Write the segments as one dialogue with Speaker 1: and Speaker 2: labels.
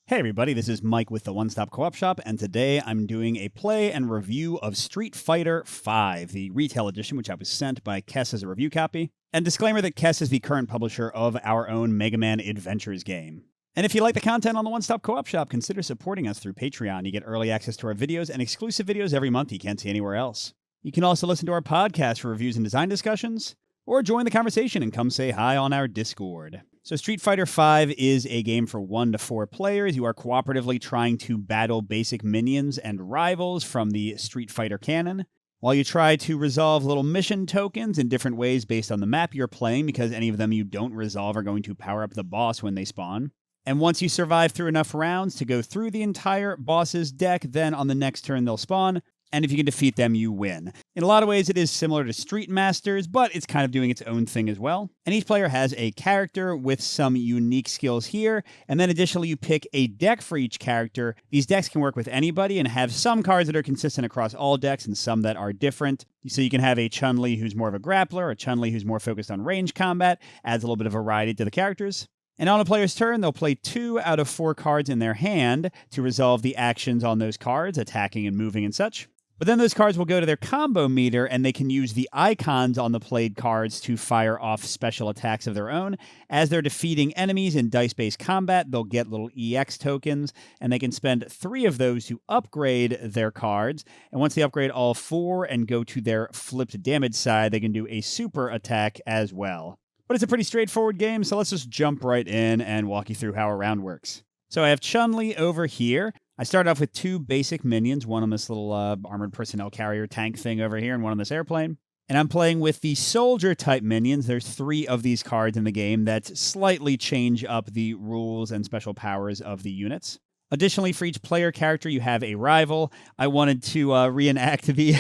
Speaker 1: Hey everybody, this is Mike with the One Stop Co-op Shop, and today I'm doing a play and review of Street Fighter V, the retail edition, which I was sent by Kess as a review copy. And disclaimer that Kess is the current publisher of our own Mega Man Adventures game. And if you like the content on the One Stop Co-op Shop, consider supporting us through Patreon. You get early access to our videos and exclusive videos every month you can't see anywhere else. You can also listen to our podcast for reviews and design discussions, or join the conversation and come say hi on our Discord. So Street Fighter V is a game for 1 to 4 players. You are cooperatively trying to battle basic minions and rivals from the Street Fighter canon, while you try to resolve little mission tokens in different ways based on the map you're playing, because any of them you don't resolve are going to power up the boss when they spawn. And once you survive through enough rounds to go through the entire boss's deck, then on the next turn they'll spawn, and if you can defeat them, you win. In a lot of ways, it is similar to Street Masters, but it's kind of doing its own thing as well. And each player has a character with some unique skills here, and then additionally, you pick a deck for each character. These decks can work with anybody and have some cards that are consistent across all decks and some that are different. So you can have a Chun-Li who's more of a grappler, a Chun-Li who's more focused on range combat, adds a little bit of variety to the characters. And on a player's turn, they'll play 2 out of 4 cards in their hand to resolve the actions on those cards, attacking and moving and such. But then those cards will go to their combo meter, and they can use the icons on the played cards to fire off special attacks of their own. As they're defeating enemies in dice-based combat, they'll get little EX tokens, and they can spend 3 of those to upgrade their cards. And once they upgrade all 4 and go to their flipped damage side, they can do a super attack as well. But it's a pretty straightforward game, so let's just jump right in and walk you through how a round works. So I have Chun-Li over here. I started off with 2 basic minions, one on this little armored personnel carrier tank thing over here and one on this airplane. And I'm playing with the soldier type minions. There's 3 of these cards in the game that slightly change up the rules and special powers of the units. Additionally, for each player character, you have a rival. I wanted to reenact the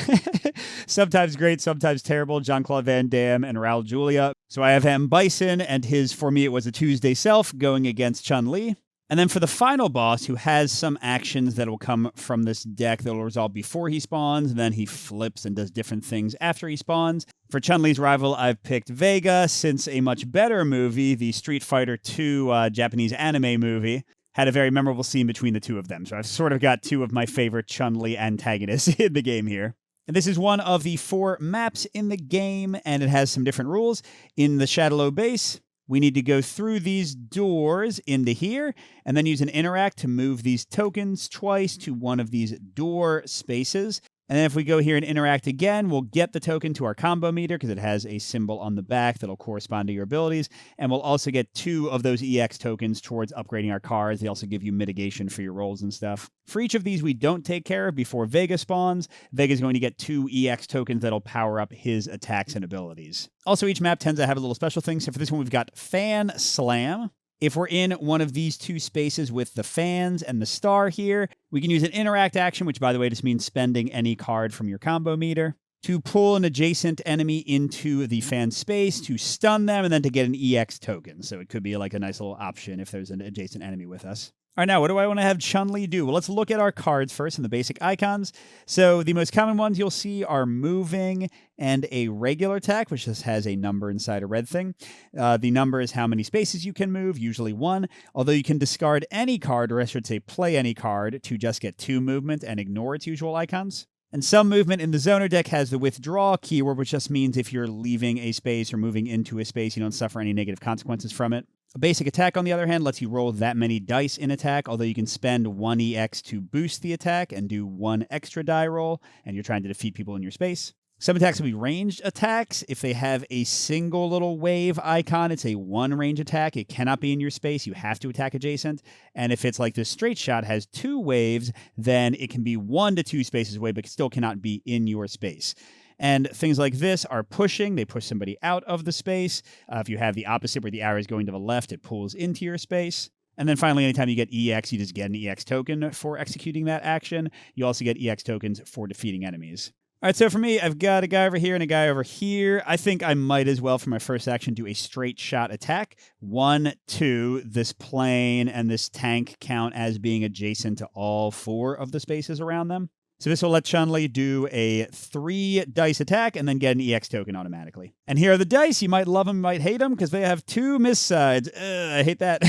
Speaker 1: sometimes great, sometimes terrible Jean-Claude Van Damme and Raul Julia. So I have M. Bison and his For Me It Was a Tuesday self going against Chun-Li. And then for the final boss, who has some actions that will come from this deck that will resolve before he spawns, and then he flips and does different things after he spawns. For Chun-Li's rival, I've picked Vega, since a much better movie, the Street Fighter II Japanese anime movie, had a very memorable scene between the 2 of them. So I've sort of got 2 of my favorite Chun-Li antagonists in the game here. And this is one of the 4 maps in the game, and it has some different rules. In the Shadowlow base, we need to go through these doors into here, and then use an interact to move these tokens twice to one of these door spaces. And then if we go here and interact again, we'll get the token to our combo meter because it has a symbol on the back that'll correspond to your abilities. And we'll also get 2 of those EX tokens towards upgrading our cards. They also give you mitigation for your rolls and stuff. For each of these we don't take care of before Vega spawns. Vega's going to get 2 EX tokens that'll power up his attacks and abilities. Also, each map tends to have a little special thing. So for this one, we've got Fan Slam. If we're in one of these 2 spaces with the fans and the star here, we can use an interact action, which, by the way, just means spending any card from your combo meter, to pull an adjacent enemy into the fan space, to stun them, and then to get an EX token. So it could be like a nice little option if there's an adjacent enemy with us. All right, now, what do I want to have Chun-Li do? Well, let's look at our cards first and the basic icons. So the most common ones you'll see are moving and a regular attack, which just has a number inside a red thing. The number is how many spaces you can move, usually 1, although you can discard any card, or I should say play any card, to just get 2 movement and ignore its usual icons. And some movement in the Zoner deck has the withdraw keyword, which just means if you're leaving a space or moving into a space, you don't suffer any negative consequences from it. A basic attack, on the other hand, lets you roll that many dice in attack, although you can spend 1 EX to boost the attack and do 1 extra die roll, and you're trying to defeat people in your space. Some attacks will be ranged attacks. If they have a single little wave icon, it's a 1 range attack. It cannot be in your space. You have to attack adjacent. And if it's like this straight shot has 2 waves, then it can be 1 to 2 spaces away, but still cannot be in your space. And things like this are pushing. They push somebody out of the space. If you have the opposite where the arrow is going to the left, it pulls into your space. And then finally, anytime you get EX, you just get an EX token for executing that action. You also get EX tokens for defeating enemies. All right, so for me, I've got a guy over here and a guy over here. I think I might as well, for my first action, do a straight shot attack. 1, 2, this plane and this tank count as being adjacent to all 4 of the spaces around them. So this will let Chun-Li do a 3 dice attack and then get an EX token automatically. And here are the dice. You might love them, you might hate them, because they have 2 miss sides. I hate that.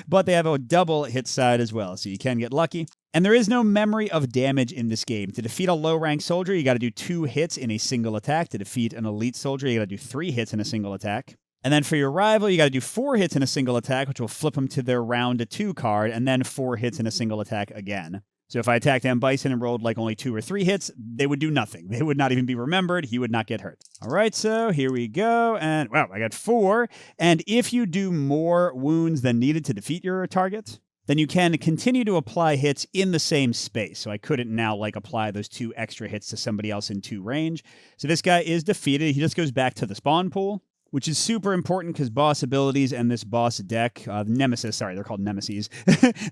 Speaker 1: But they have a double hit side as well, so you can get lucky. And there is no memory of damage in this game. To defeat a low-rank soldier, you got to do 2 hits in a single attack. To defeat an elite soldier, you got to do 3 hits in a single attack. And then for your rival, you got to do 4 hits in a single attack, which will flip them to their round 2 card, and then 4 hits in a single attack again. So if I attacked M. Bison and rolled like only 2 or 3 hits, they would do nothing. They would not even be remembered. He would not get hurt. All right, so here we go. And wow, I got 4. And if you do more wounds than needed to defeat your target, then you can continue to apply hits in the same space. So I couldn't now like apply those 2 extra hits to somebody else in 2 range. So this guy is defeated. He just goes back to the spawn pool, which is super important because boss abilities and this boss deck, Nemesis, sorry, they're called Nemesis.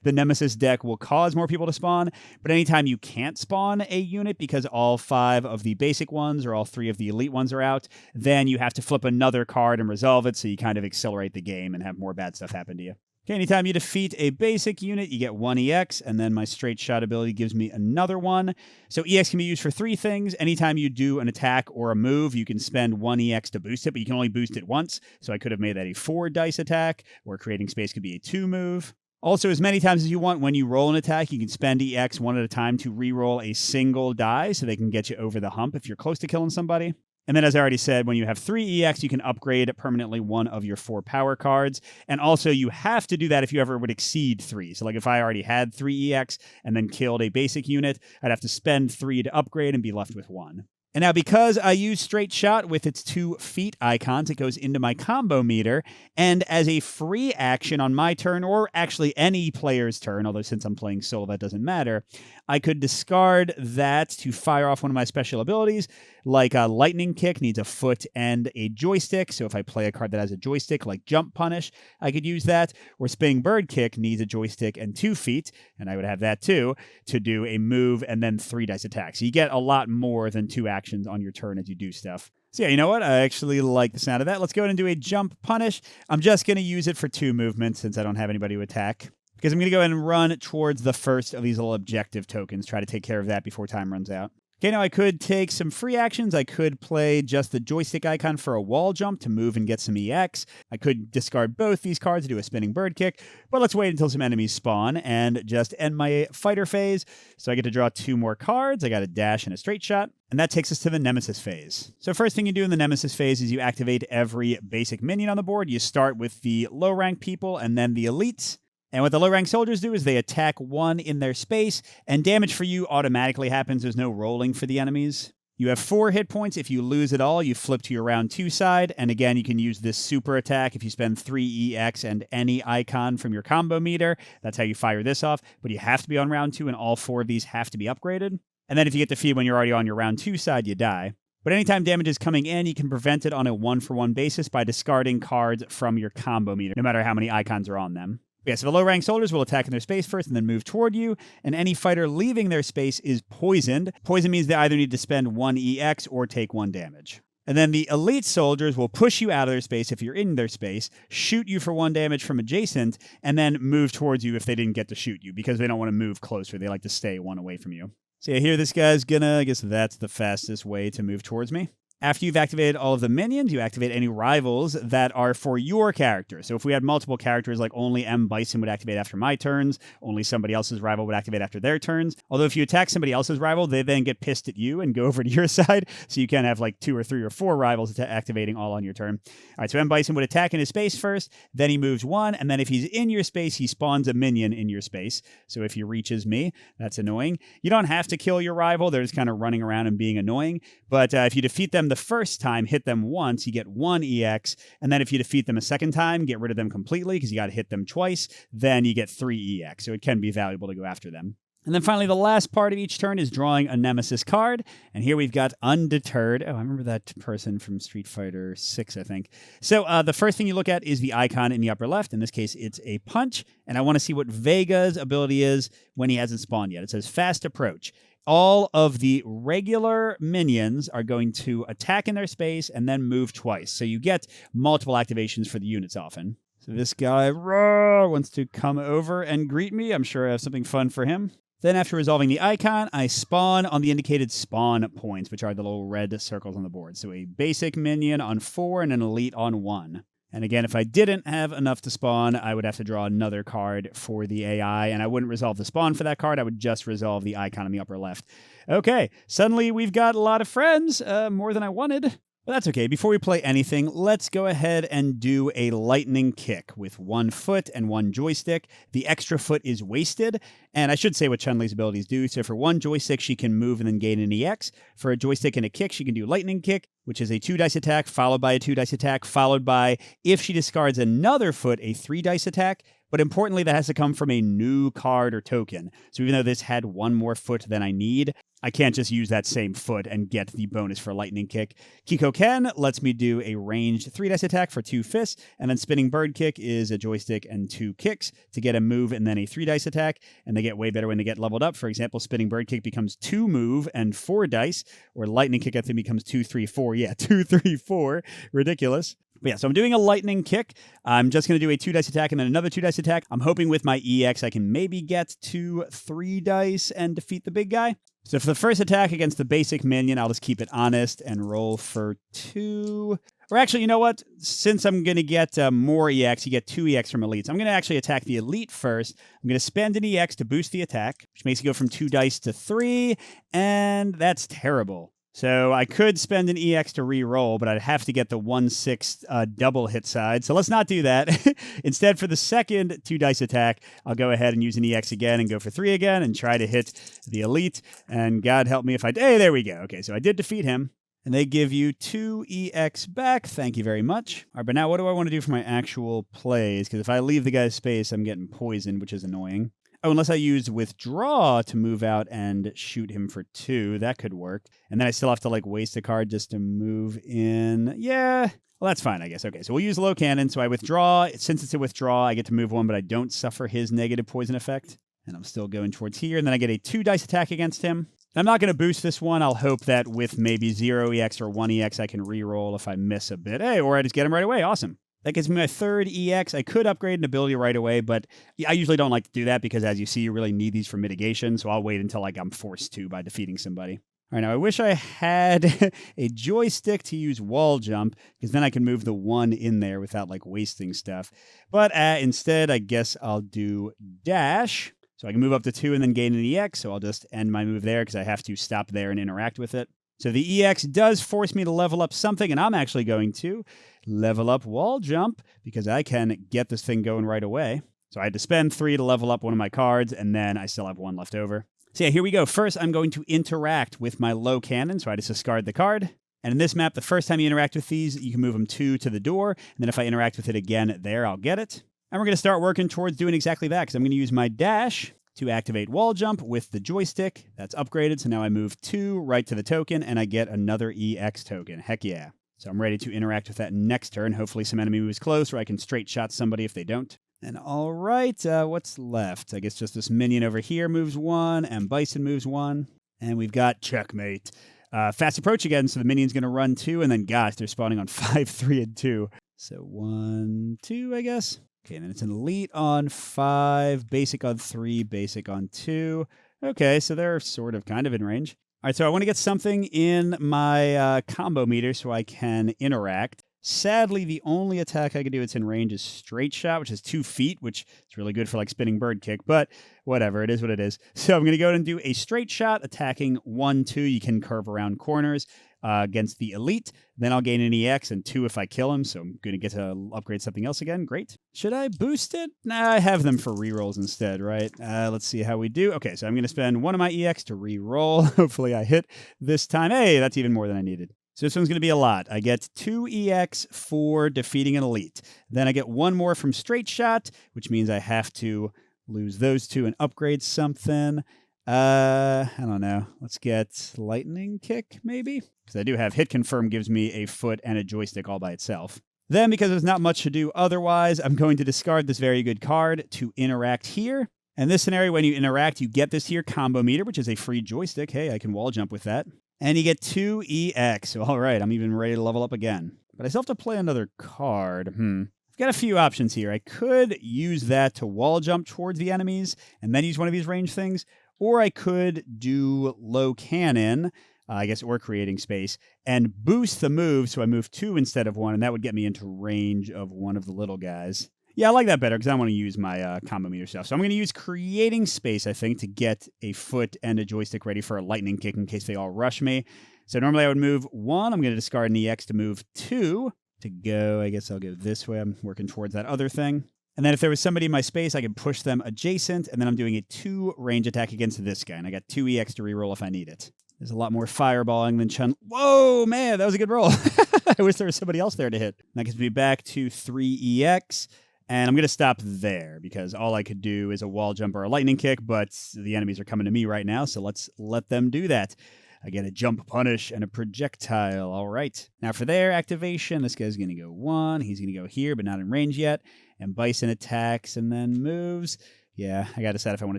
Speaker 1: The Nemesis deck will cause more people to spawn, but anytime you can't spawn a unit because all 5 of the basic ones or all 3 of the elite ones are out, then you have to flip another card and resolve it, so you kind of accelerate the game and have more bad stuff happen to you. Okay, anytime you defeat a basic unit, you get 1 EX, and then my straight shot ability gives me another 1. So EX can be used for 3 things. Anytime you do an attack or a move, you can spend 1 EX to boost it, but you can only boost it once. So I could have made that a 4 dice attack, or creating space could be a 2 move. Also, as many times as you want, when you roll an attack, you can spend EX 1 at a time to re-roll a single die, so they can get you over the hump if you're close to killing somebody. And then, as I already said, when you have 3 EX, you can upgrade permanently 1 of your 4 power cards. And also, you have to do that if you ever would exceed 3. So, like, if I already had 3 EX and then killed a basic unit, I'd have to spend 3 to upgrade and be left with 1. And now, because I use Straight Shot with its 2 feet icons, it goes into my combo meter. And as a free action on my turn, or actually any player's turn, although since I'm playing solo, that doesn't matter, I could discard that to fire off one of my special abilities, like a Lightning Kick needs a foot and a joystick. So if I play a card that has a joystick, like Jump Punish, I could use that. Or Spinning Bird Kick needs a joystick and 2 feet, and I would have that too, to do a move and then 3 dice attack. So you get a lot more than 2 actions on your turn as you do stuff. So yeah, you know what? I actually like the sound of that. Let's go ahead and do a Jump Punish. I'm just going to use it for 2 movements since I don't have anybody to attack, because I'm going to go ahead and run towards the first of these little objective tokens, try to take care of that before time runs out. Okay, now I could take some free actions. I could play just the joystick icon for a wall jump to move and get some EX. I could discard both these cards to do a Spinning Bird Kick, but let's wait until some enemies spawn and just end my fighter phase. So I get to draw 2 more cards. I got a dash and a straight shot. And that takes us to the Nemesis phase. So first thing you do in the Nemesis phase is you activate every basic minion on the board. You start with the low-rank people and then the elites. And what the low-rank soldiers do is they attack 1 in their space, and damage for you automatically happens. There's no rolling for the enemies. You have 4 hit points. If you lose it all, you flip to your round 2 side. And again, you can use this super attack if you spend 3 EX and any icon from your combo meter. That's how you fire this off. But you have to be on round 2, and all 4 of these have to be upgraded. And then if you get defeated when you're already on your round 2 side, you die. But anytime damage is coming in, you can prevent it on a 1-for-1 basis by discarding cards from your combo meter, no matter how many icons are on them. Yeah, so the low-rank soldiers will attack in their space first and then move toward you, and any fighter leaving their space is poisoned. Poison means they either need to spend 1 EX or take 1 damage. And then the elite soldiers will push you out of their space if you're in their space, shoot you for 1 damage from adjacent, and then move towards you if they didn't get to shoot you, because they don't want to move closer. They like to stay 1 away from you. So yeah, here this guy's gonna, I guess that's the fastest way to move towards me. After you've activated all of the minions, you activate any rivals that are for your character. So if we had multiple characters, like only M. Bison would activate after my turns, only somebody else's rival would activate after their turns. Although if you attack somebody else's rival, they then get pissed at you and go over to your side. So you can have like 2 or 3 or 4 rivals activating all on your turn. All right, so M. Bison would attack in his space first, then he moves 1, and then if he's in your space, he spawns a minion in your space. So if he reaches me, that's annoying. You don't have to kill your rival. They're just kind of running around and being annoying. But if you defeat them the first time, hit them once, you get 1 EX. And then if you defeat them a second time, get rid of them completely because you got to hit them twice, then you get 3 EX. So it can be valuable to go after them. And then finally, the last part of each turn is drawing a Nemesis card. And here we've got Undeterred. Oh, I remember that person from Street Fighter 6, I think. So the first thing you look at is the icon in the upper left. In this case, it's a punch. And I want to see what Vega's ability is when he hasn't spawned yet. It says Fast Approach. All of the regular minions are going to attack in their space and then move twice. So you get multiple activations for the units often. So this guy wants to come over and greet me. I'm sure I have something fun for him. Then after resolving the icon, I spawn on the indicated spawn points, which are the little red circles on the board. So a basic minion on 4 and an elite on 1. And again, if I didn't have enough to spawn, I would have to draw another card for the AI, and I wouldn't resolve the spawn for that card. I would just resolve the icon in the upper left. Okay, suddenly we've got a lot of friends, more than I wanted. But that's okay. Before we play anything, let's go ahead and do a lightning kick with 1 foot and 1 joystick. The extra foot is wasted, and I should say what Chun-Li's abilities do. So for 1 joystick, she can move and then gain an EX. For a joystick and a kick, she can do lightning kick, which is a 2-dice attack, followed by a 2-dice attack, followed by, if she discards another foot, a 3-dice attack. But importantly, that has to come from a new card or token. So even though this had 1 more foot than I need, I can't just use that same foot and get the bonus for Lightning Kick. Kiko Ken lets me do a ranged 3-dice attack for 2 fists, and then Spinning Bird Kick is a joystick and 2 kicks to get a move and then a 3-dice attack, and they get way better when they get leveled up. For example, Spinning Bird Kick becomes 2 move and 4 dice, or Lightning Kick I think becomes 2, 3, 4. Yeah, 2, 3, 4. Ridiculous. But yeah, so I'm doing a lightning kick. I'm just going to do a 2-dice attack and then another 2-dice attack. I'm hoping with my EX I can maybe get to 3 dice and defeat the big guy. So for the first attack against the basic minion, I'll just keep it honest and roll for 2. Or actually, you know what? Since I'm going to get more EX, you get 2 EX from elites. I'm going to actually attack the elite first. I'm going to spend an EX to boost the attack, which makes it go from 2 dice to 3, and that's terrible. So I could spend an EX to re-roll, but I'd have to get the 1/6 double hit side. So let's not do that. Instead, for the second 2-dice attack, I'll go ahead and use an EX again and go for 3 again and try to hit the elite. And God help me if I... Hey, there we go. Okay, so I did defeat him. And they give you 2 EX back. Thank you very much. All right, but now what do I want to do for my actual plays? Because if I leave the guy's space, I'm getting poisoned, which is annoying. Oh, unless I use withdraw to move out and shoot him for 2. That could work. And then I still have to, waste a card just to move in. Yeah. Well, that's fine, I guess. Okay, so we'll use low cannon. So I withdraw. Since it's a withdraw, I get to move 1, but I don't suffer his negative poison effect. And I'm still going towards here. And then I get a 2-dice attack against him. I'm not going to boost this one. I'll hope that with maybe 0 EX or 1 EX, I can re-roll if I miss a bit. Hey, or I just get him right away. Awesome. That gives me my 3rd EX. I could upgrade an ability right away, but I usually don't like to do that because, as you see, you really need these for mitigation, so I'll wait until I'm forced to by defeating somebody. All right, now I wish I had a joystick to use wall jump, because then I can move the 1 in there without, wasting stuff. But instead, I guess I'll do dash, so I can move up to 2 and then gain an EX, so I'll just end my move there because I have to stop there and interact with it. So the EX does force me to level up something, and I'm actually going to level up wall jump because I can get this thing going right away. So I had to spend 3 to level up one of my cards, and then I still have 1 left over. So yeah, here we go. First, I'm going to interact with my low cannon, so I just discard the card. And in this map, the first time you interact with these, you can move them 2 to the door, and then if I interact with it again there, I'll get it. And we're going to start working towards doing exactly that, because I'm going to use my dash to activate wall jump with the joystick. That's upgraded, so now I move 2 right to the token, and I get another EX token. Heck yeah. So I'm ready to interact with that next turn. Hopefully some enemy moves close, or I can straight shot somebody if they don't. And all right, what's left? I guess just this minion over here moves 1, and Bison moves 1. And we've got checkmate. Fast approach again, so the minion's going to run 2, and then, gosh, they're spawning on 5, 3, and 2. So 1, 2, I guess. Okay, and then it's an elite on 5, basic on 3, basic on 2. Okay, so they're sort of kind of in range. All right, so I want to get something in my combo meter so I can interact. Sadly, the only attack I can do that's in range is straight shot, which is 2 feet, which is really good for spinning bird kick, but whatever, it is what it is. So I'm going to go ahead and do a straight shot, attacking 1, 2. You can curve around corners against the elite. Then I'll gain an EX and 2 if I kill him, so I'm going to get to upgrade something else again. Great. Should I boost it? Nah, I have them for rerolls instead, right? Let's see how we do. Okay, so I'm going to spend 1 of my EX to reroll. Hopefully I hit this time. Hey, that's even more than I needed. So this one's going to be a lot. I get 2 EX for defeating an elite. Then I get 1 more from straight shot, which means I have to lose those 2 and upgrade something. I don't know. Let's get lightning kick, maybe? Because I do have hit confirm gives me a foot and a joystick all by itself. Then, because there's not much to do otherwise, I'm going to discard this very good card to interact here. And this scenario, when you interact, you get this here combo meter, which is a free joystick. Hey, I can wall jump with that. And you get 2 EX. So, all right, I'm even ready to level up again. But I still have to play another card. I've got a few options here. I could use that to wall jump towards the enemies and then use one of these range things. Or I could do low cannon, I guess, or creating space, and boost the move, so I move 2 instead of 1, and that would get me into range of one of the little guys. Yeah, I like that better because I want to use my combo meter stuff. So I'm going to use creating space, I think, to get a foot and a joystick ready for a lightning kick in case they all rush me. So normally I would move 1. I'm going to discard an EX to move 2 to go. I guess I'll go this way. I'm working towards that other thing. And then if there was somebody in my space, I could push them adjacent, and then I'm doing a 2 range attack against this guy, and I got 2 EX to reroll if I need it. There's a lot more fireballing than Chun. Whoa, man, that was a good roll. I wish there was somebody else there to hit. That gets me back to 3 EX, and I'm going to stop there because all I could do is a wall jump or a lightning kick, but the enemies are coming to me right now, so let's let them do that. I get a jump punish and a projectile. All right. Now for their activation, this guy's going to go 1. He's going to go here, but not in range yet. And Bison attacks and then moves. Yeah, I got to decide if I want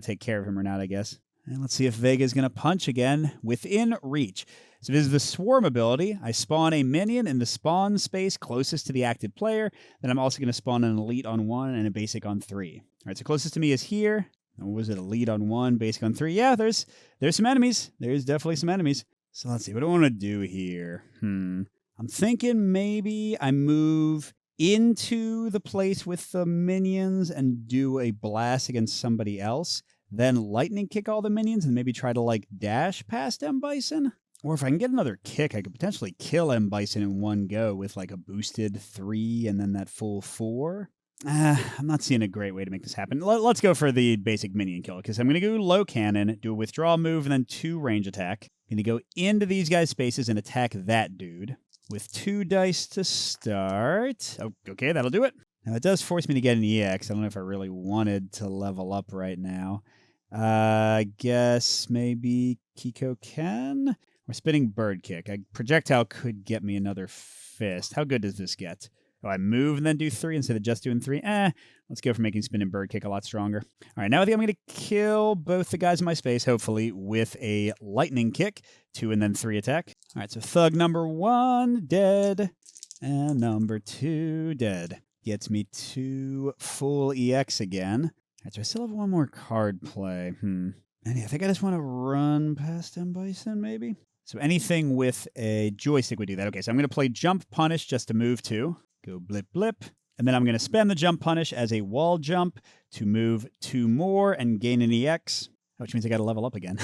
Speaker 1: to take care of him or not, I guess. And let's see if Vega's going to punch again within reach. So this is the Swarm ability. I spawn a minion in the spawn space closest to the active player. Then I'm also going to spawn an elite on 1 and a basic on 3. All right, so closest to me is here. What was it? Elite on 1, basic on 3. Yeah, there's some enemies. There's definitely some enemies. So let's see. What do I want to do here? I'm thinking maybe I move into the place with the minions and do a blast against somebody else. Then lightning kick all the minions and maybe try to like dash past M. Bison. Or if I can get another kick, I could potentially kill M. Bison in one go with like a boosted 3 and then that full 4. I'm not seeing a great way to make this happen. Let's go for the basic minion kill, because I'm going to go low cannon, do a withdrawal move, and then 2 range attack. I'm going to go into these guys' spaces and attack that dude with 2 dice to start. Oh, okay, that'll do it. Now, it does force me to get an EX. I don't know if I really wanted to level up right now. I guess maybe Kiko can? Or spinning bird kick. A projectile could get me another fist. How good does this get? Oh, I move and then do 3 instead of just doing 3. Let's go for making spinning bird kick a lot stronger. All right, now I think I'm going to kill both the guys in my space, hopefully, with a lightning kick. 2 and then 3 attack. All right, so thug number 1, dead. And number 2, dead. Gets me 2 full EX again. All right, so I still have 1 more card play. And yeah, I think I just want to run past M. Bison, maybe? So anything with a joystick would do that. Okay, so I'm going to play jump punish just to move 2. Go blip, blip. And then I'm going to spend the jump punish as a wall jump to move 2 more and gain an EX, which means I got to level up again.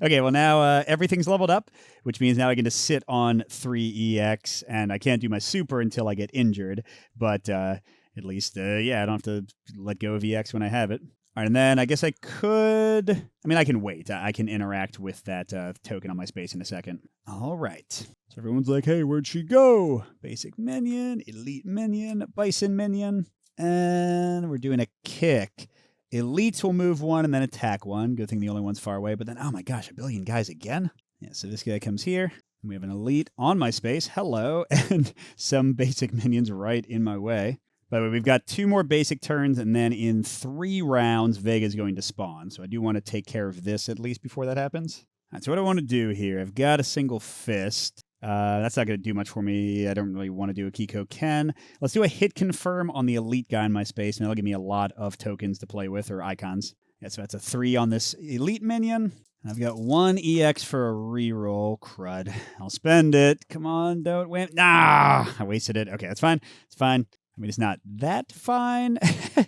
Speaker 1: Okay, well now everything's leveled up, which means now I get to sit on 3 EX, and I can't do my super until I get injured. But at least, yeah, I don't have to let go of EX when I have it. All right, and then I guess I could... I mean, I can wait. I can interact with that token on my space in a second. All right. So everyone's like, hey, where'd she go? Basic minion, elite minion, bison minion. And we're doing a kick. Elites will move 1 and then attack 1. Good thing the only one's far away. But then, oh my gosh, a billion guys again? Yeah, so this guy comes here. We have an elite on my space. Hello. And some basic minions right in my way. By the way, we've got 2 more basic turns, and then in 3 rounds, Vega's going to spawn. So I do want to take care of this at least before that happens. All right, so what I want to do here, I've got a single fist. That's not going to do much for me. I don't really want to do a Kiko Ken. Let's do a hit confirm on the elite guy in my space, and that'll give me a lot of tokens to play with, or icons. Yeah, so that's a 3 on this elite minion. I've got 1 EX for a reroll. Crud. I'll spend it. Come on, don't win. Nah, I wasted it. Okay, that's fine. It's fine. I mean, it's not that fine. I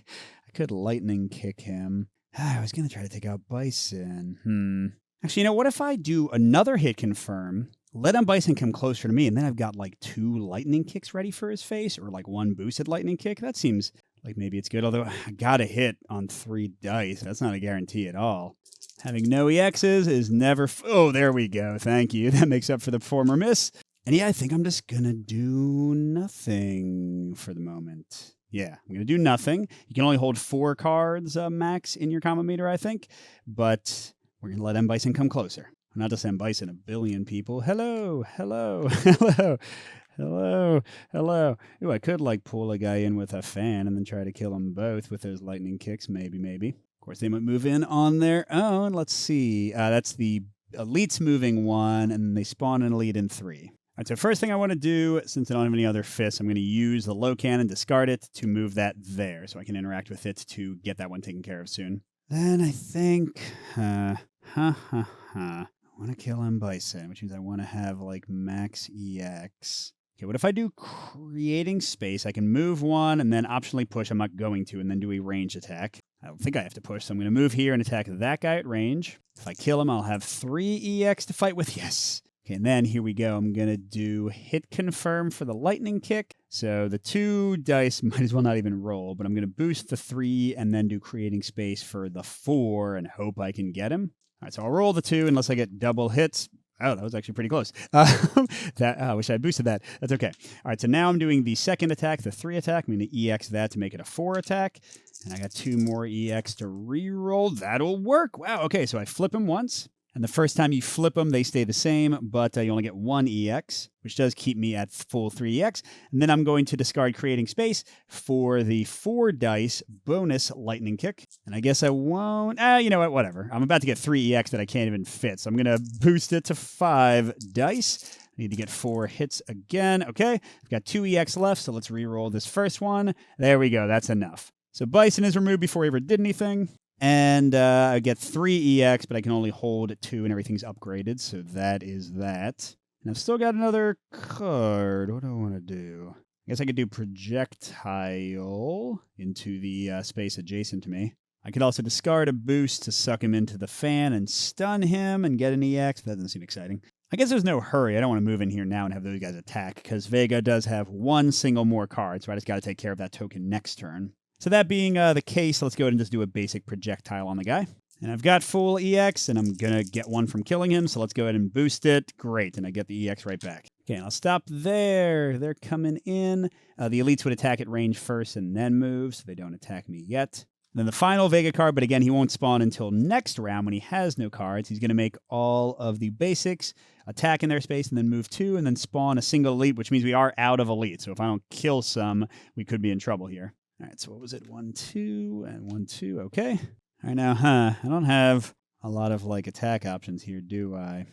Speaker 1: could lightning kick him. I was going to try to take out Bison. Actually, what if I do another hit confirm, let M. Bison come closer to me, and then I've got like 2 lightning kicks ready for his face, or like 1 boosted lightning kick? That seems like maybe it's good, although I got to hit on 3 dice. That's not a guarantee at all. Having no EXs is never... Oh, there we go. Thank you. That makes up for the former miss. And yeah, I think I'm just going to do nothing for the moment. Yeah, I'm going to do nothing. You can only hold 4 cards max in your combo meter, I think. But we're going to let M. Bison come closer. Not just M. Bison, a billion people. Hello, hello, hello, hello, hello. Ooh, I could like pull a guy in with a fan and then try to kill them both with those lightning kicks. Maybe. Of course, they might move in on their own. Let's see. That's the elites moving 1, and they spawn an elite in 3. All right, so first thing I want to do, since I don't have any other fists, I'm going to use the low cannon, discard it to move that there, so I can interact with it to get that one taken care of soon. then I think, I want to kill M. Bison, which means I want to have like max EX. Okay, what if I do creating space? I can move one and then optionally push. I'm not going to, and then do a range attack. I don't think I have to push, so I'm going to move here and attack that guy at range. If I kill him, I'll have 3 EX to fight with. Yes. Okay, and then here we go. I'm going to do hit confirm for the lightning kick. So the 2 dice might as well not even roll, but I'm going to boost the 3 and then do creating space for the 4 and hope I can get him. All right, so I'll roll the 2 unless I get double hits. Oh, that was actually pretty close. I wish I had boosted that. That's okay. All right, so now I'm doing the second attack, the 3 attack. I'm going to EX that to make it a 4 attack. And I got 2 more EX to re-roll. That'll work. Wow, okay, so I flip him once. And the first time you flip them, they stay the same, but you only get 1 EX, which does keep me at full 3 EX. And then I'm going to discard creating space for the 4 dice bonus lightning kick. And I guess I won't. You know what? Whatever. I'm about to get 3 EX that I can't even fit. So I'm going to boost it to 5 dice. I need to get 4 hits again. Okay. I've got 2 EX left, so let's re-roll this first one. There we go. That's enough. So Bison is removed before he ever did anything. And I get 3 EX, but I can only hold 2 and everything's upgraded. So that is that. And I've still got another card. What do I want to do? I guess I could do projectile into the space adjacent to me. I could also discard a boost to suck him into the fan and stun him and get an EX. That doesn't seem exciting. I guess there's no hurry. I don't want to move in here now and have those guys attack because Vega does have 1 single more card. So I just got to take care of that token next turn. So that being the case, let's go ahead and just do a basic projectile on the guy. And I've got full EX, and I'm going to get 1 from killing him, so let's go ahead and boost it. Great, and I get the EX right back. Okay, and I'll stop there. They're coming in. The elites would attack at range first and then move, so they don't attack me yet. And then the final Vega card, but again, he won't spawn until next round when he has no cards. He's going to make all of the basics, attack in their space, and then move 2, and then spawn a single elite, which means we are out of elite. So if I don't kill some, we could be in trouble here. All right, so what was it? 1, 2, and 1, 2. Okay. All right, now, I don't have a lot of, like, attack options here, do I?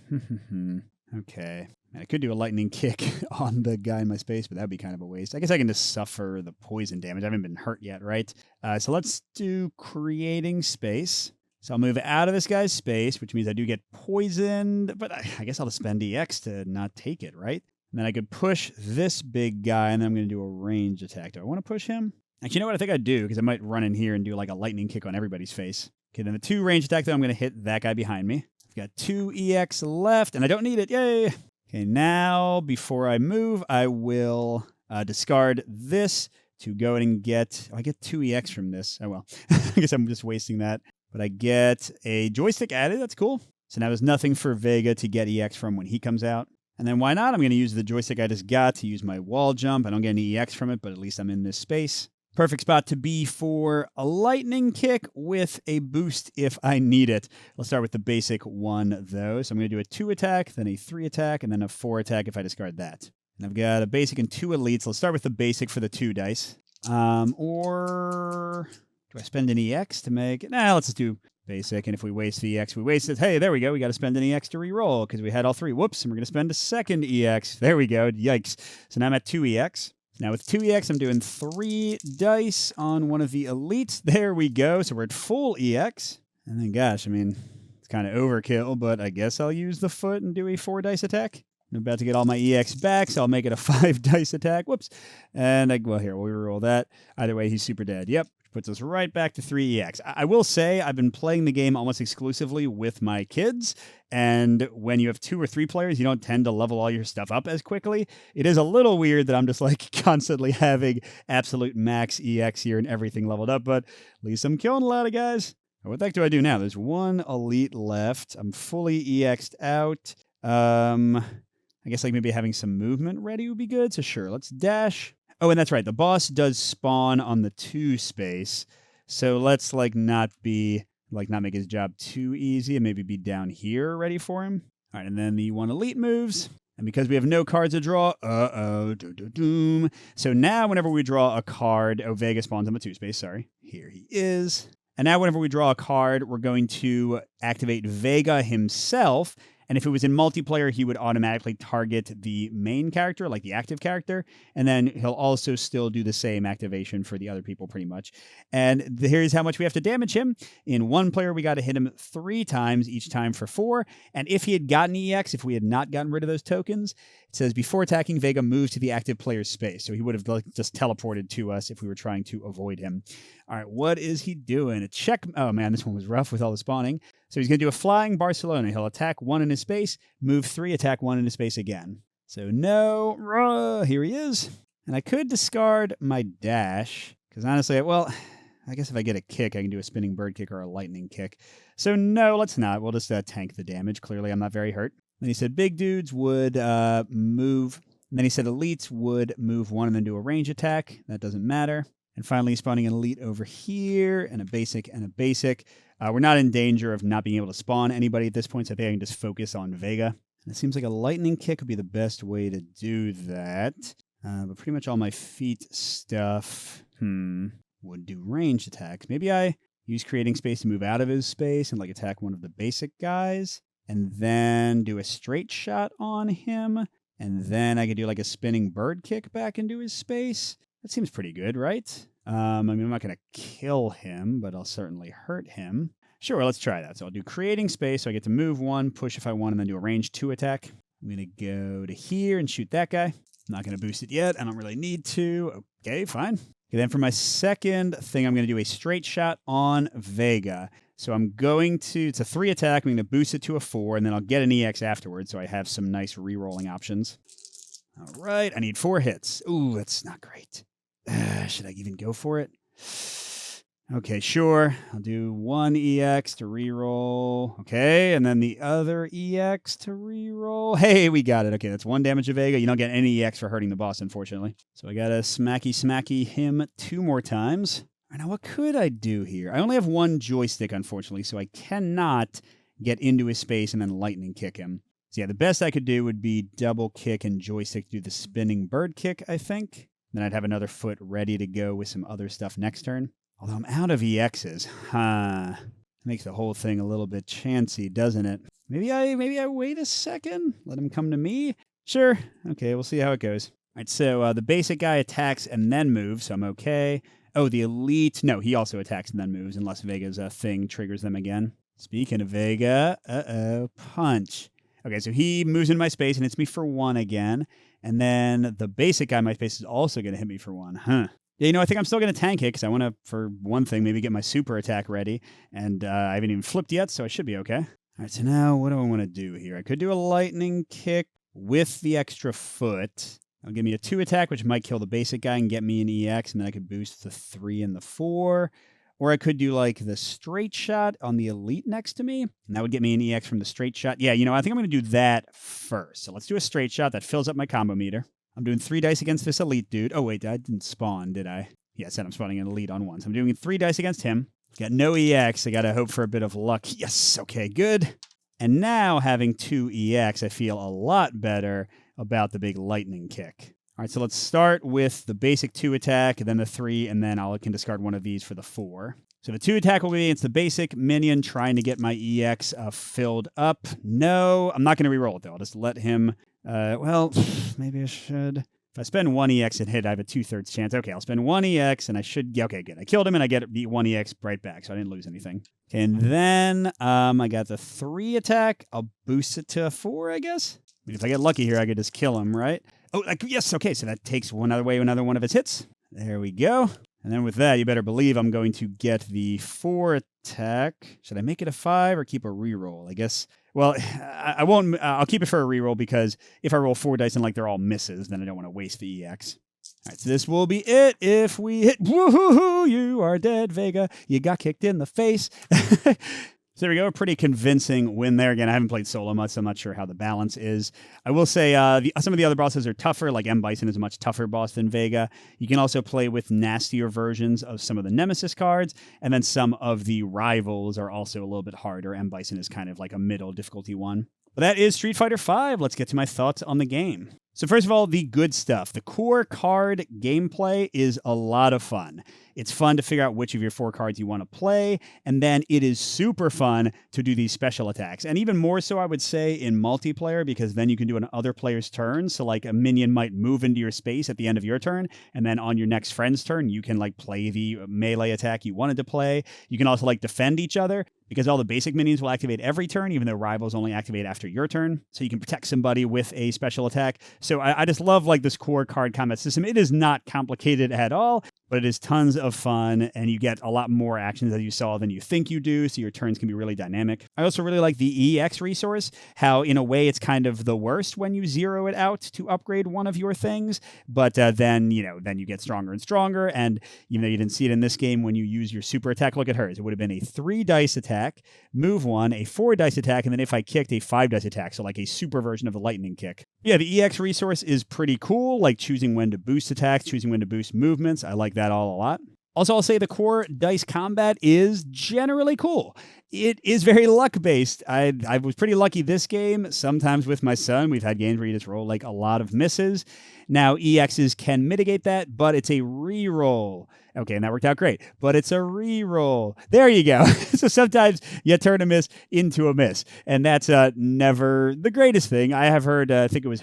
Speaker 1: Okay. I could do a lightning kick on the guy in my space, but that would be kind of a waste. I guess I can just suffer the poison damage. I haven't been hurt yet, right? So let's do creating space. So I'll move out of this guy's space, which means I do get poisoned, but I guess I'll just spend EX to not take it, right? And then I could push this big guy, and then I'm going to do a range attack. Do I want to push him? Actually, you know what? I think I do, because I might run in here and do like a lightning kick on everybody's face. Okay, then the 2 range attack, though, I'm going to hit that guy behind me. I've got 2 EX left, and I don't need it. Yay! Okay, now, before I move, I will discard this to go ahead and get... Oh, I get 2 EX from this. Oh, well. I guess I'm just wasting that. But I get a joystick added. That's cool. So now there's nothing for Vega to get EX from when he comes out. And then why not? I'm going to use the joystick I just got to use my wall jump. I don't get any EX from it, but at least I'm in this space. Perfect spot to be for a lightning kick with a boost if I need it. Let's start with the basic one, though. So I'm going to do a 2 attack, then a 3 attack, and then a 4 attack if I discard that. And I've got a basic and 2 elites. Let's start with the basic for the 2 dice. Or do I spend an EX to make it? Nah, let's just do basic. And if we waste the EX, we waste it. Hey, there we go. We got to spend an EX to reroll because we had all 3. Whoops. And we're going to spend a second EX. There we go. Yikes. So now I'm at 2 EX. Now with 2 EX, I'm doing 3 dice on one of the elites. There we go. So we're at full EX. And then, gosh, I mean, it's kind of overkill, but I guess I'll use the foot and do a 4 dice attack. I'm about to get all my EX back, so I'll make it a 5 dice attack. Whoops. And, well, here, we'll reroll that. Either way, he's super dead. Yep. Puts us right back to 3 EX. I will say I've been playing the game almost exclusively with my kids, and when you have 2 or 3 players, you don't tend to level all your stuff up as quickly. It is a little weird that I'm just like constantly having absolute max EX here and everything leveled up, but at least I'm killing a lot of guys. What the heck do I do now? There's 1 elite left. I'm fully EX'd out. I guess like maybe having some movement ready would be good, so sure, let's dash. Oh, and that's right. The boss does spawn on the 2 space. So let's not make his job too easy and maybe be down here ready for him. All right, and then the 1 elite moves. And because we have no cards to draw, doom. So now whenever we draw a card, Vega spawns on the 2 space, sorry. Here he is. And now whenever we draw a card, we're going to activate Vega himself. And if it was in multiplayer, he would automatically target the main character, like the active character. And then he'll also still do the same activation for the other people pretty much. And here's how much we have to damage him. In one player, we got to hit him 3 times, each time for 4. And if he had gotten EX, if we had not gotten rid of those tokens, it says before attacking, Vega moves to the active player's space. So he would have just teleported to us if we were trying to avoid him. All right, what is he doing? A check. Oh man, this one was rough with all the spawning. So he's going to do a flying Barcelona. He'll attack 1 in his space, move 3, attack 1 in his space again. So no, here he is. And I could discard my dash, because honestly, well, I guess if I get a kick, I can do a spinning bird kick or a lightning kick. So no, let's not. We'll just tank the damage. Clearly, I'm not very hurt. Then he said big dudes would move. And then he said elites would move 1 and then do a range attack. That doesn't matter. And finally, spawning an elite over here, and a basic and a basic. We're not in danger of not being able to spawn anybody at this point, so I think I can just focus on Vega. And it seems like a lightning kick would be the best way to do that. But pretty much all my feet stuff would do range attacks. Maybe I use creating space to move out of his space and like attack one of the basic guys, and then do a straight shot on him, and then I could do like a spinning bird kick back into his space. That seems pretty good, right? I mean, I'm not going to kill him, but I'll certainly hurt him. Sure, let's try that. So I'll do creating space, so I get to move 1, push if I want, and then do a range 2 attack. I'm going to go to here and shoot that guy. I'm not going to boost it yet. I don't really need to. Okay, fine. Okay, then for my second thing, I'm going to do a straight shot on Vega. So I'm going to, it's a 3 attack. I'm going to boost it to a 4, and then I'll get an EX afterwards, so I have some nice re-rolling options. All right, I need 4 hits. Ooh, that's not great. Should I even go for it? Okay, sure. I'll do 1 EX to reroll. Okay, and then the other EX to reroll. Hey, we got it. Okay, that's 1 damage to Vega. You don't get any EX for hurting the boss, unfortunately. So I gotta smacky him 2 more times. All right, now what could I do here? I only have 1 joystick, unfortunately, so I cannot get into his space and then lightning kick him. So yeah, the best I could do would be double kick and joystick to do the spinning bird kick, I think. Then I'd have another foot ready to go with some other stuff next turn. Although I'm out of EXs. Makes the whole thing a little bit chancy, doesn't it? Maybe I wait a second? Let him come to me? Sure. Okay, we'll see how it goes. All right, so the basic guy attacks and then moves, so I'm okay. Oh, the elite. No, he also attacks and then moves, unless Vega's thing triggers them again. Speaking of Vega, punch. Okay, so he moves into my space and hits me for 1 again. And then the basic guy in my space is also going to hit me for 1. Yeah, you know, I think I'm still going to tank it because I want to, for one thing, maybe get my super attack ready. And I haven't even flipped yet, so I should be okay. All right, so now what do I want to do here? I could do a lightning kick with the extra foot. It'll give me a 2 attack, which might kill the basic guy and get me an EX, and then I could boost the 3 and the 4. Or I could do like the straight shot on the elite next to me, and that would get me an EX from the straight shot. Yeah, you know, I think I'm going to do that first. So let's do a straight shot. That fills up my combo meter. I'm doing 3 dice against this elite dude. Oh, wait, I didn't spawn, did I? Yeah, I said I'm spawning an elite on 1. So I'm doing 3 dice against him. Got no EX. I got to hope for a bit of luck. Yes, okay, good. And now having 2 EX, I feel a lot better about the big lightning kick. All right, so let's start with the basic 2 attack, and then the 3, and then I can discard one of these for the 4. So the 2 attack will be against the basic minion trying to get my EX filled up. No, I'm not going to reroll it, though. I'll just let him, well, maybe I should. If I spend 1 EX and hit, I have a 2/3 chance. Okay, I'll spend 1 EX, and I should, yeah, okay, good. I killed him, and I get the 1 EX right back, so I didn't lose anything. Okay, and then I got the 3 attack. I'll boost it to a 4, I guess. I mean, if I get lucky here, I could just kill him, right? Oh, yes, okay, so that takes another one of its hits. There we go. And then with that, you better believe I'm going to get the 4 attack. Should I make it a 5 or keep a reroll? I guess, well, I won't, I'll keep it for a reroll because if I roll 4 dice and like they're all misses, then I don't want to waste the EX. All right, so this will be it. If we hit, woohoo, you are dead, Vega. You got kicked in the face. So there we go, a pretty convincing win there. Again, I haven't played solo much, so I'm not sure how the balance is. I will say some of the other bosses are tougher, like M. Bison is a much tougher boss than Vega. You can also play with nastier versions of some of the Nemesis cards, and then some of the rivals are also a little bit harder. M. Bison is kind of like a middle difficulty one. But that is Street Fighter V. Let's get to my thoughts on the game. So first of all, the good stuff. The core card gameplay is a lot of fun. It's fun to figure out which of your 4 cards you want to play, and then it is super fun to do these special attacks. And even more so, I would say, in multiplayer, because then you can do it on other players' turns. So like a minion might move into your space at the end of your turn, and then on your next friend's turn, you can like play the melee attack you wanted to play. You can also like defend each other, because all the basic minions will activate every turn, even though rivals only activate after your turn. So you can protect somebody with a special attack. So I just love like this core card combat system. It is not complicated at all, but it is tons of fun, and you get a lot more actions, as you saw, than you think you do, so your turns can be really dynamic. I also really like the EX resource, how in a way it's kind of the worst when you zero it out to upgrade one of your things, but then you get stronger and stronger, and even though you didn't see it in this game, when you use your super attack, look at hers. It would have been a 3 dice attack, move 1, a 4 dice attack, and then if I kicked, a 5 dice attack, so like a super version of the lightning kick. Yeah, the EX resource is pretty cool, like choosing when to boost attacks, choosing when to boost movements. I like that all a lot. Also, I'll say the core dice combat is generally cool. It is very luck-based. I was pretty lucky this game. Sometimes with my son, we've had games where you just roll like a lot of misses. Now, EXs can mitigate that, but it's a re-roll. Okay, and that worked out great, but it's a re-roll. There you go. So sometimes you turn a miss into a miss, and that's never the greatest thing. I have heard, I think it was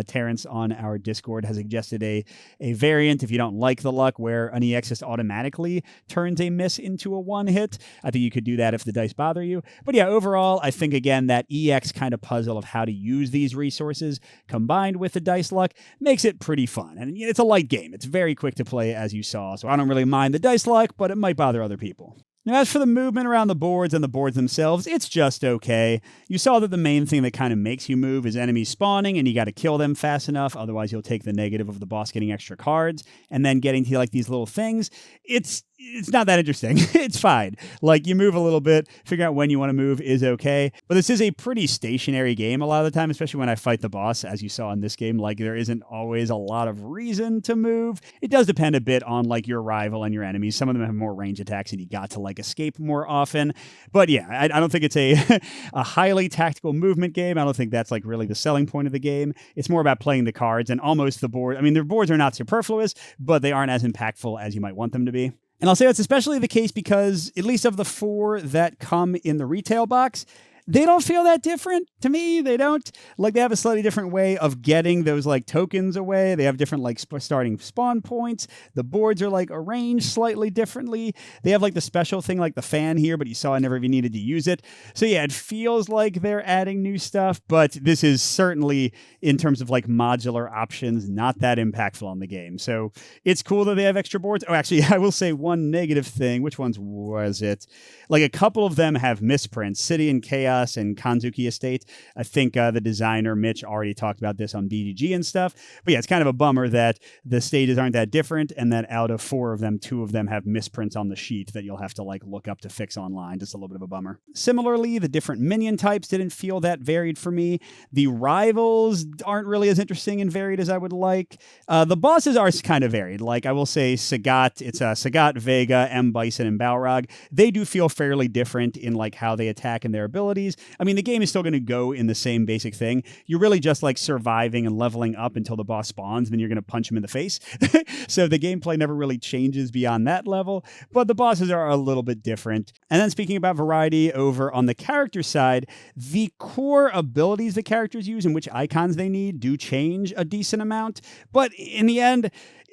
Speaker 1: Terrence on our Discord has suggested a variant if you don't like the luck where an EX just automatically turns a miss into a 1 hit. I think you could do that if the dice bother you. But yeah, overall, I think, again, that EX kind of puzzle of how to use these resources combined with the dice luck makes it pretty fun. And it's a light game. It's very quick to play, as you saw, so I don't really mind the dice luck, but it might bother other people. Now, as for the movement around the boards and the boards themselves, it's just okay. You saw that the main thing that kind of makes you move is enemies spawning, and you got to kill them fast enough, otherwise you'll take the negative of the boss getting extra cards, and then getting to like these little things. It's not that interesting. It's fine. Like, you move a little bit, figure out when you want to move is okay. But this is a pretty stationary game a lot of the time, especially when I fight the boss, as you saw in this game. Like, there isn't always a lot of reason to move. It does depend a bit on like your rival and your enemies. Some of them have more range attacks, and you got to like escape more often. But yeah, I don't think it's a highly tactical movement game. I don't think that's like really the selling point of the game. It's more about playing the cards and almost the board. I mean, their boards are not superfluous, but they aren't as impactful as you might want them to be. And I'll say that's especially the case because, at least of the 4 that come in the retail box, they don't feel that different to me. They don't. Like, they have a slightly different way of getting those like tokens away. They have different like starting spawn points. The boards are like arranged slightly differently. They have like the special thing like the fan here, but you saw I never even needed to use it. So yeah, it feels like they're adding new stuff, but this is certainly, in terms of like modular options, not that impactful on the game. So it's cool that they have extra boards. Oh, actually, I will say one negative thing. Which ones was it? Like, a couple of them have misprints. City and Chaos and Kanzuki Estate. I think the designer, Mitch, already talked about this on BGG and stuff. But yeah, it's kind of a bummer that the stages aren't that different, and that out of 4 of them, 2 of them have misprints on the sheet that you'll have to like look up to fix online. Just a little bit of a bummer. Similarly, the different minion types didn't feel that varied for me. The rivals aren't really as interesting and varied as I would like. The bosses are kind of varied. Like, I will say Sagat, it's Sagat, Vega, M. Bison, and Balrog. They do feel fairly different in like how they attack and their abilities. I mean, the game is still going to go in the same basic thing. You're really just like surviving and leveling up until the boss spawns, then you're going to punch him in the face. So the gameplay never really changes beyond that level, but the bosses are a little bit different. And then, speaking about variety over on the character side, the core abilities the characters use and which icons they need do change a decent amount, but in the end,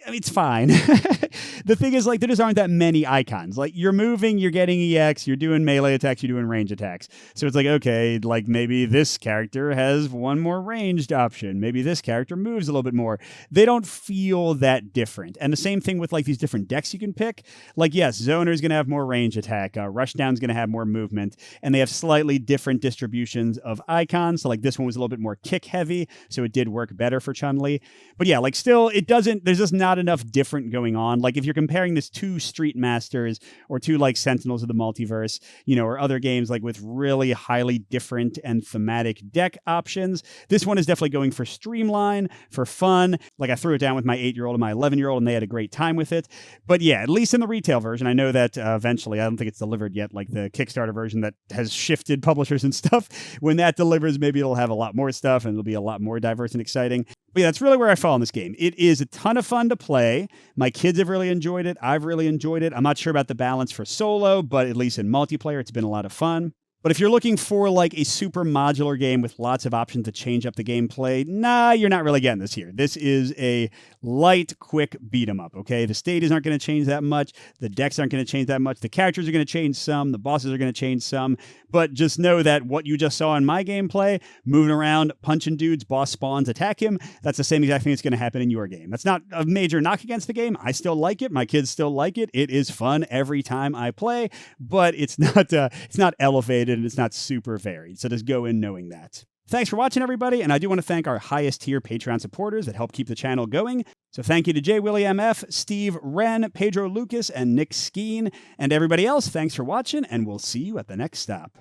Speaker 1: I mean, it's fine. The thing is, like, there just aren't that many icons. Like, you're moving, you're getting EX, you're doing melee attacks, you're doing range attacks. So it's like, okay, like, maybe this character has one more ranged option. Maybe this character moves a little bit more. They don't feel that different. And the same thing with, like, these different decks you can pick. Like, yes, Zoner's going to have more range attack. Rushdown's going to have more movement. And they have slightly different distributions of icons. So, like, this one was a little bit more kick heavy, so it did work better for Chun-Li. But yeah, like, still, it doesn't, there's just not enough different going on. Like, if you're comparing this to Street Masters or to like Sentinels of the Multiverse, or other games like with really highly different and thematic deck options, this one is definitely going for streamline, for fun. Like, I threw it down with my 8-year-old and my 11-year-old, and they had a great time with it. But yeah, at least in the retail version, I know that eventually, I don't think it's delivered yet, like the Kickstarter version that has shifted publishers and stuff. When that delivers, maybe it'll have a lot more stuff and it'll be a lot more diverse and exciting. But yeah, that's really where I fall in this game. It is a ton of fun to play. My kids have really enjoyed it. I've really enjoyed it. I'm not sure about the balance for solo, but at least in multiplayer, it's been a lot of fun. But if you're looking for like a super modular game with lots of options to change up the gameplay, nah, you're not really getting this here. This is a light, quick beat 'em up, okay? The stages aren't going to change that much. The decks aren't going to change that much. The characters are going to change some. The bosses are going to change some. But just know that what you just saw in my gameplay, moving around, punching dudes, boss spawns, attack him, that's the same exact thing that's going to happen in your game. That's not a major knock against the game. I still like it. My kids still like it. It is fun every time I play, but it's not elevated and it's not super varied. So just go in knowing that. Thanks for watching, everybody, and I do want to thank our highest tier Patreon supporters that help keep the channel going. So thank you to J. Willie MF, Steve Wren, Pedro Lucas, and Nick Skeen, and everybody else. Thanks for watching, and we'll see you at the next stop.